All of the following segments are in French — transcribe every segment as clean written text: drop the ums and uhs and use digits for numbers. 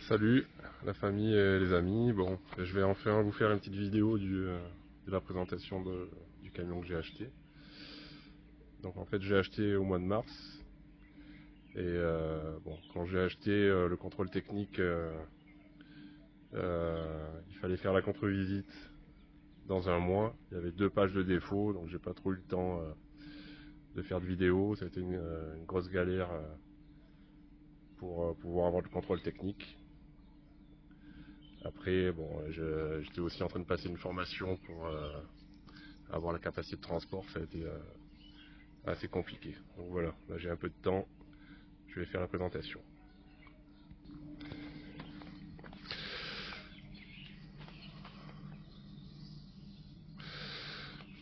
Salut la famille et les amis. Bon, je vais enfin vous faire une petite vidéo de la présentation du camion que j'ai acheté. Donc en fait j'ai acheté au mois de mars et bon, quand j'ai acheté le contrôle technique, il fallait faire la contre-visite dans un mois. Il y avait 2 pages de défauts, donc j'ai pas trop eu le temps de faire de vidéo. Ça a été une grosse galère pour pouvoir avoir le contrôle technique. Après, bon, j'étais aussi en train de passer une formation pour avoir la capacité de transport. Ça a été assez compliqué. Donc voilà, là j'ai un peu de temps, je vais faire la présentation.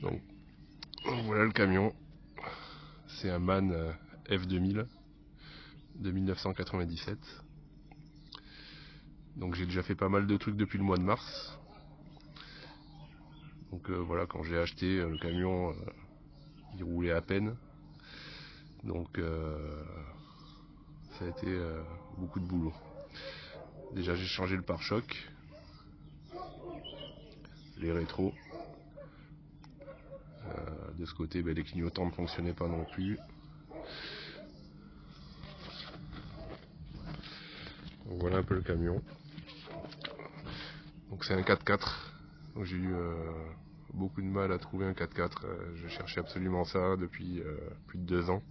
Donc voilà le camion, c'est un MAN F2000 de 1997. Donc j'ai déjà fait pas mal de trucs depuis le mois de mars. Donc voilà, quand j'ai acheté le camion, il roulait à peine. Donc ça a été beaucoup de boulot. Déjà j'ai changé le pare-choc, les rétros. De ce côté, les clignotants ne fonctionnaient pas non plus. Donc voilà un peu le camion. Donc c'est un 4x4. Donc j'ai eu beaucoup de mal à trouver un 4x4. Je cherchais absolument ça depuis plus de 2 ans.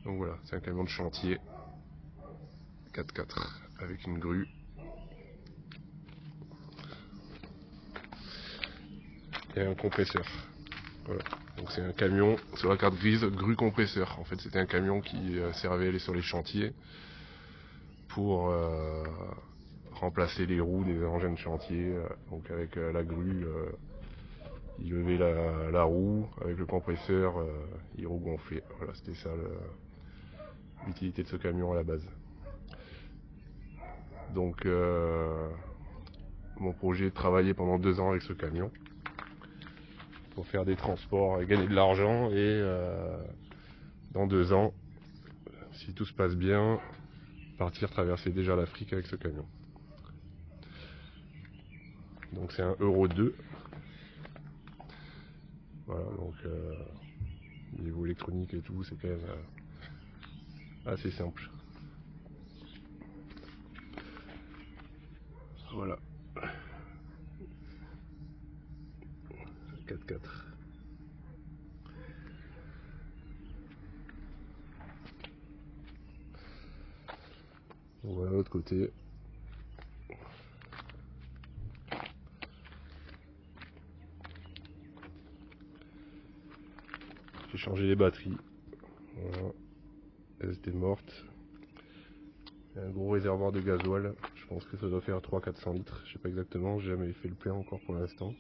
Donc voilà, c'est un camion de chantier 4x4 avec une grue. Et un compresseur. Voilà. Donc c'est un camion sur la carte grise, grue compresseur. En fait c'était un camion qui servait sur les chantiers pour remplacer les roues des engins de chantier. Donc avec la grue, il levait la roue, avec le compresseur, il regonflait. Voilà, c'était ça l'utilité de ce camion à la base. Donc mon projet est de travailler pendant 2 ans avec ce camion pour faire des transports et gagner de l'argent, et dans 2 ans, si tout se passe bien, partir traverser déjà l'Afrique avec ce camion. Donc c'est un Euro 2. Voilà, donc niveau électronique et tout, c'est quand même assez simple. Voilà. 4x4. Voilà l'autre côté. J'ai changé les batteries. Voilà. Elles étaient mortes. Il y a un gros réservoir de gasoil. Je pense que ça doit faire 300-400 litres. Je sais pas exactement, j'ai jamais fait le plein encore pour l'instant.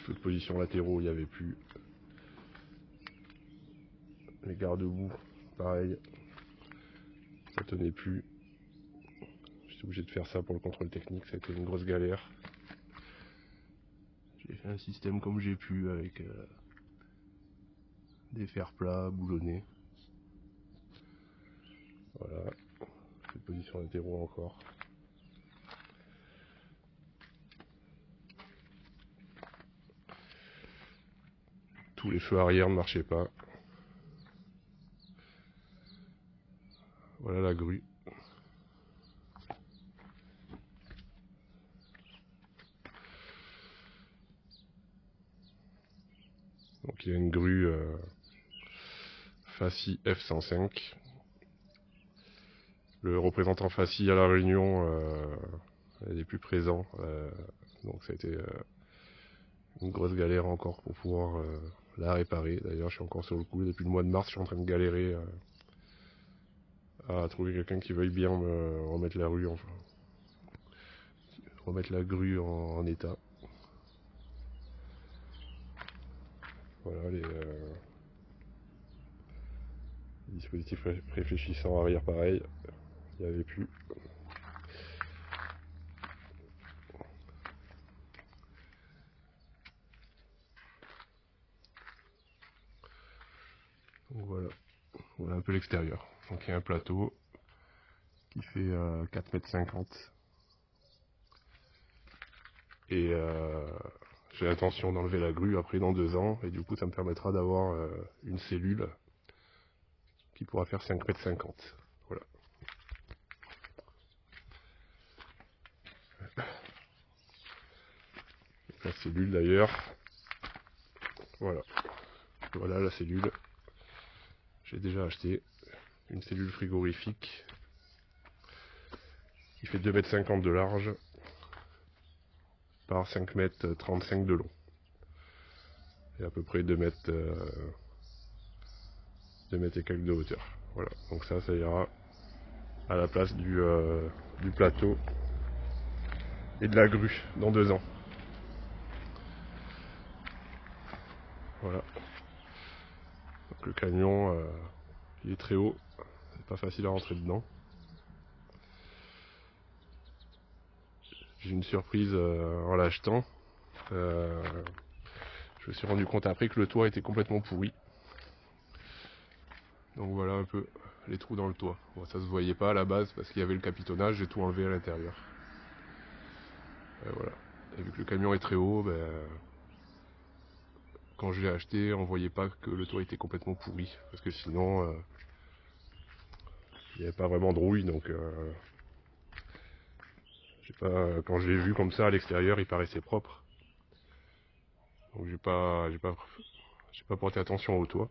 Feux de position latéraux, il n'y avait plus. Les garde-boue, pareil. Ça tenait plus. J'étais obligé de faire ça pour le contrôle technique, ça a été une grosse galère. J'ai fait un système comme j'ai pu avec des fers plats, boulonnés. Voilà. Feux de position latéraux encore. Tous les feux arrière ne marchaient pas. Voilà la grue. Donc il y a une grue Fassi F105. Le représentant Fassi à la Réunion n'est plus présent. Donc ça a été une grosse galère encore pour pouvoir la réparer. D'ailleurs je suis encore sur le coup. Depuis le mois de mars je suis en train de galérer à trouver quelqu'un qui veuille bien me remettre la grue en état. Voilà les dispositifs réfléchissants arrière, pareil, il n'y avait plus. Donc voilà un peu l'extérieur. Donc il y a un plateau qui fait 4,50 m. Et j'ai l'intention d'enlever la grue après dans 2 ans. Et du coup ça me permettra d'avoir une cellule qui pourra faire 5,50 m. Voilà. La cellule d'ailleurs. Voilà. Voilà la cellule. J'ai déjà acheté une cellule frigorifique qui fait 2,50 m de large par 5,35 m de long. Et à peu près 2 mètres et quelques de hauteur. Voilà, donc ça ira à la place du plateau et de la grue dans 2 ans. Voilà. Donc le camion, il est très haut, c'est pas facile à rentrer dedans. J'ai une surprise en l'achetant. Je me suis rendu compte après que le toit était complètement pourri. Donc voilà un peu les trous dans le toit. Bon, ça se voyait pas à la base parce qu'il y avait le capitonnage, j'ai tout enlevé à l'intérieur. Voilà. Et vu que le camion est très haut, quand je l'ai acheté, on voyait pas que le toit était complètement pourri. Parce que sinon, il n'y avait pas vraiment de rouille. Donc quand je l'ai vu comme ça à l'extérieur, il paraissait propre. Donc j'ai pas porté attention au toit.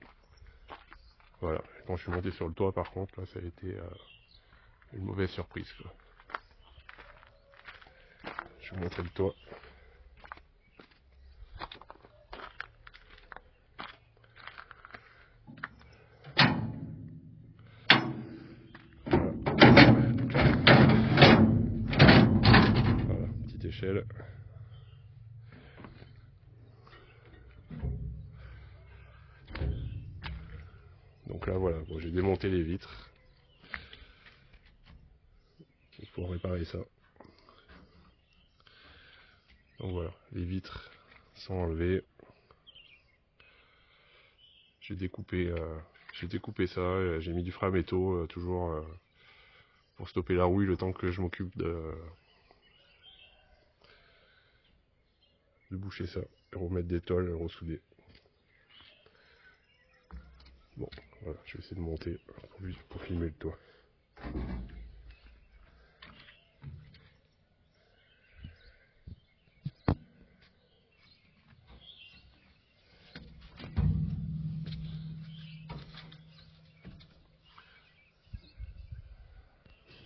Voilà. Et quand je suis monté sur le toit, par contre, là, ça a été une mauvaise surprise, quoi. Je vais vous montrer le toit. Voilà, petite échelle. Donc là voilà, bon, j'ai démonté les vitres. Il faut réparer ça. Donc voilà, les vitres sont enlevées. J'ai découpé ça, j'ai mis du frein à métaux toujours pour stopper la rouille le temps que je m'occupe de boucher ça, et remettre des tôles, ressouder. Bon, voilà, je vais essayer de monter pour filmer le toit.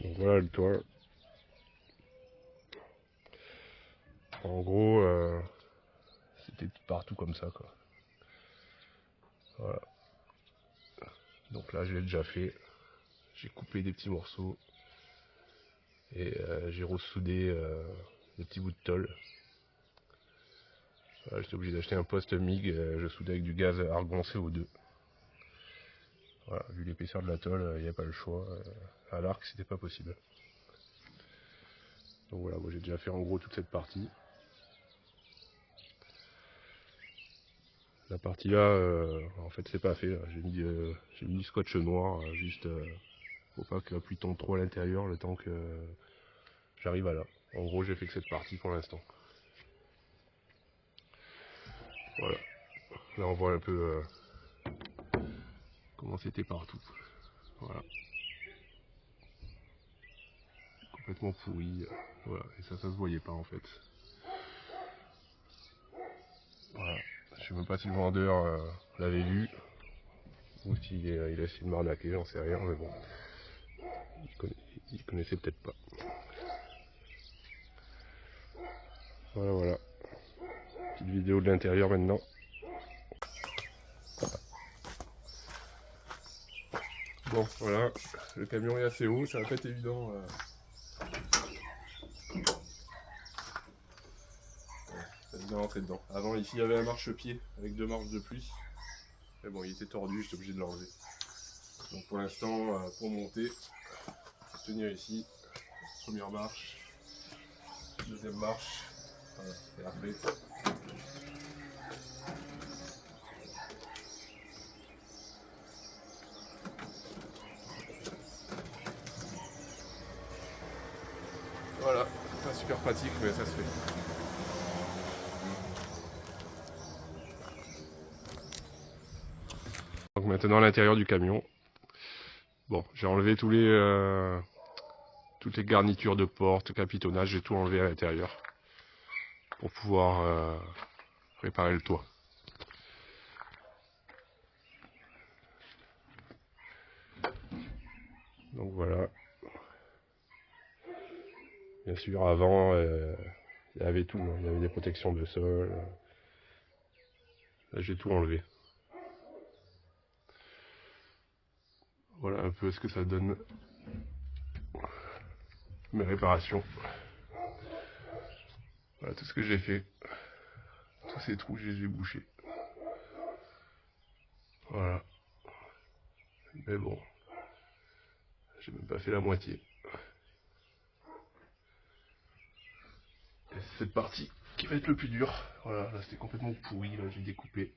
Donc voilà le toit. En gros, c'était partout comme ça, quoi. Voilà. Donc là, je l'ai déjà fait. J'ai coupé des petits morceaux et j'ai ressoudé des petits bouts de tôle. Voilà, j'étais obligé d'acheter un poste MIG, je soudais avec du gaz argon CO2. Voilà, vu l'épaisseur de la tôle, il n'y avait pas le choix. À l'arc, c'était pas possible. Donc voilà, moi j'ai déjà fait en gros toute cette partie. La partie là, en fait c'est pas fait. J'ai mis du scotch noir, juste faut pas que la pluie tombe trop à l'intérieur le temps que j'arrive à là. En gros j'ai fait que cette partie pour l'instant. Voilà. Là on voit un peu comment c'était partout. Voilà. Complètement pourri. Voilà. Et ça se voyait pas en fait. Voilà. Je sais même pas si le vendeur l'avait vu. Ou s'il il a essayé de m'arnaquer, j'en sais rien, mais bon. Il connaissait peut-être pas. Voilà, voilà. Petite vidéo de l'intérieur maintenant. Bon, voilà. Le camion est assez haut, ça va pas être évident. Ça va bien rentrer dedans. Avant, ici, il y avait un marchepied avec 2 marches de plus. Mais bon, il était tordu, j'étais obligé de l'enlever. Donc pour l'instant, pour monter, faut tenir ici. Première marche, deuxième marche. Voilà, et après. Voilà, pas super pratique, mais ça se fait. Donc maintenant à l'intérieur du camion. Bon, j'ai enlevé toutes les garnitures de porte, capitonnage, j'ai tout enlevé à l'intérieur pour pouvoir réparer le toit. Donc voilà. Bien sûr, avant, il y avait tout, hein. Il y avait des protections de sol. Là, j'ai tout enlevé. Voilà un peu ce que ça donne mes réparations. Voilà tout ce que j'ai fait. Tous ces trous, je les ai bouchés. Voilà. Mais bon, j'ai même pas fait la moitié. Et c'est cette partie qui va être le plus dur. Voilà, là c'était complètement pourri, là j'ai découpé.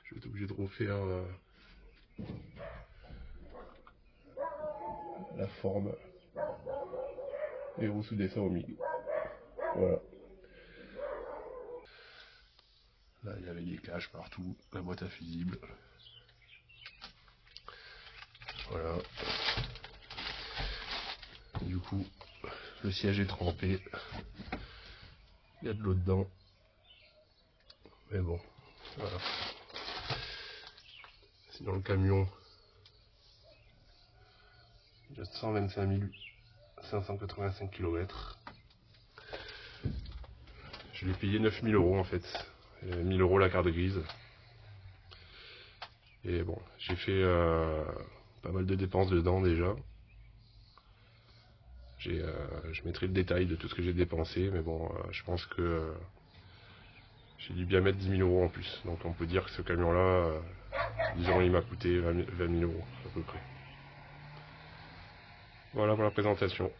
Je vais être obligé de refaire la forme et ressouder ça au milieu. Voilà. Là il y avait des caches partout, la boîte à fusibles. Voilà. Du coup, le siège est trempé. Il y a de l'eau dedans. Mais bon, voilà. Sinon le camion, il a 125 585 km. Je l'ai payé 9 000 € en fait. 1 000 € la carte grise. Et bon, j'ai fait pas mal de dépenses dedans déjà. Je mettrai le détail de tout ce que j'ai dépensé, mais bon, je pense que j'ai dû bien mettre 10 000 € en plus. Donc on peut dire que ce camion-là, disons, il m'a coûté 20 000 € à peu près. Voilà pour la présentation.